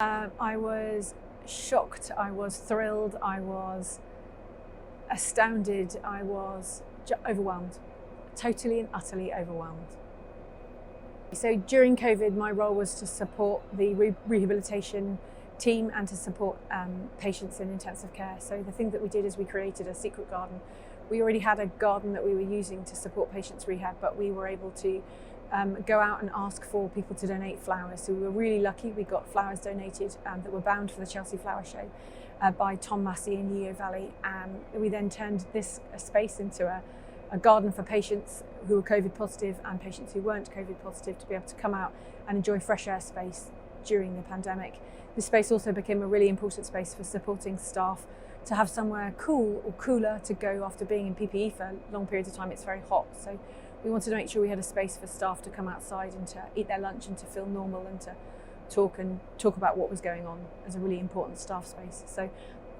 I was shocked, I was thrilled, I was astounded, I was overwhelmed, totally and utterly overwhelmed. So during COVID, my role was to support the rehabilitation team and to support patients in intensive care. So the thing that we did is we created a secret garden. We already had a garden that we were using to support patients' rehab, but we were able to go out and ask for people to donate flowers. So we were really lucky. We got flowers donated that were bound for the Chelsea Flower Show by Tom Massey in Yeo Valley. We then turned this space into a garden for patients who were COVID positive and patients who weren't COVID positive to be able to come out and enjoy fresh air space during the pandemic. This space also became a really important space for supporting staff to have somewhere cool or cooler to go after being in PPE for long periods of time. It's very hot. So we wanted to make sure we had a space for staff to come outside and to eat their lunch and to feel normal and to talk about what was going on as a really important staff space. So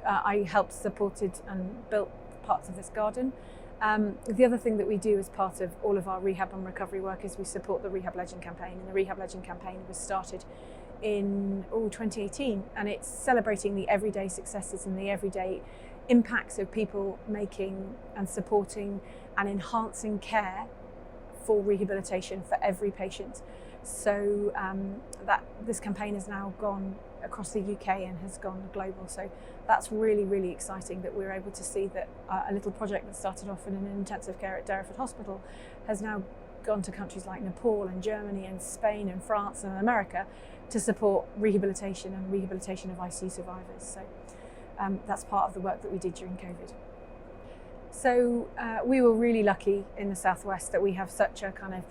I helped, supported and built parts of this garden. The other thing that we do as part of all of our rehab and recovery work is we support the Rehab Legend campaign. And the Rehab Legend campaign was started in 2018, and it's celebrating the everyday successes and the everyday impacts of people making and supporting and enhancing care for rehabilitation for every patient. So that this campaign has now gone across the UK and has gone global. So that's really, really exciting that we're able to see that a little project that started off in an intensive care at Derriford Hospital has now gone to countries like Nepal and Germany and Spain and France and America to support rehabilitation and rehabilitation of ICU survivors. So that's part of the work that we did during COVID. So we were really lucky in the Southwest that we have such a kind of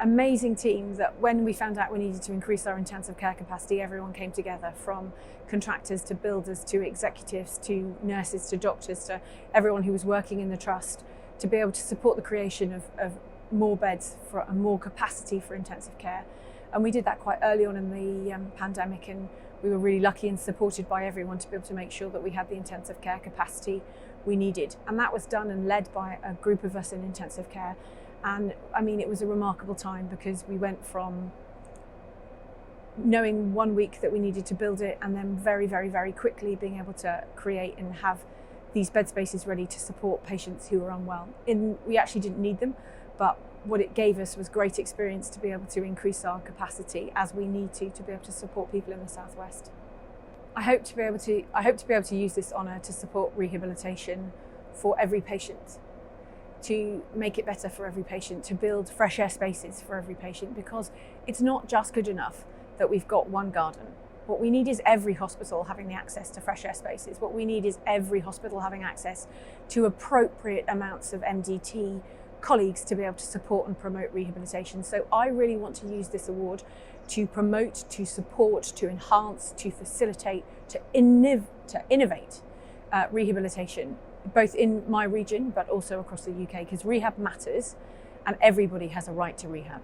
amazing team that when we found out we needed to increase our intensive care capacity, everyone came together, from contractors to builders to executives to nurses to doctors to everyone who was working in the trust, to be able to support the creation of more beds for and more capacity for intensive care. And we did that quite early on in the pandemic, and we were really lucky and supported by everyone to be able to make sure that we had the intensive care capacity we needed. And that was done and led by a group of us in intensive care. And I mean, it was a remarkable time because we went from knowing 1 week that we needed to build it, and then very, very, very quickly being able to create and have these bed spaces ready to support patients who were unwell. We actually didn't need them, but what it gave us was great experience to be able to increase our capacity as we need to be able to support people in the Southwest. I hope to be able to use this honour to support rehabilitation for every patient, to make it better for every patient, to build fresh air spaces for every patient, because it's not just good enough that we've got one garden. What we need is every hospital having the access to fresh air spaces. What we need is every hospital having access to appropriate amounts of MDT colleagues to be able to support and promote rehabilitation. So I really want to use this award to promote, to support, to enhance, to facilitate, to innovate rehabilitation, both in my region but also across the UK, because rehab matters and everybody has a right to rehab.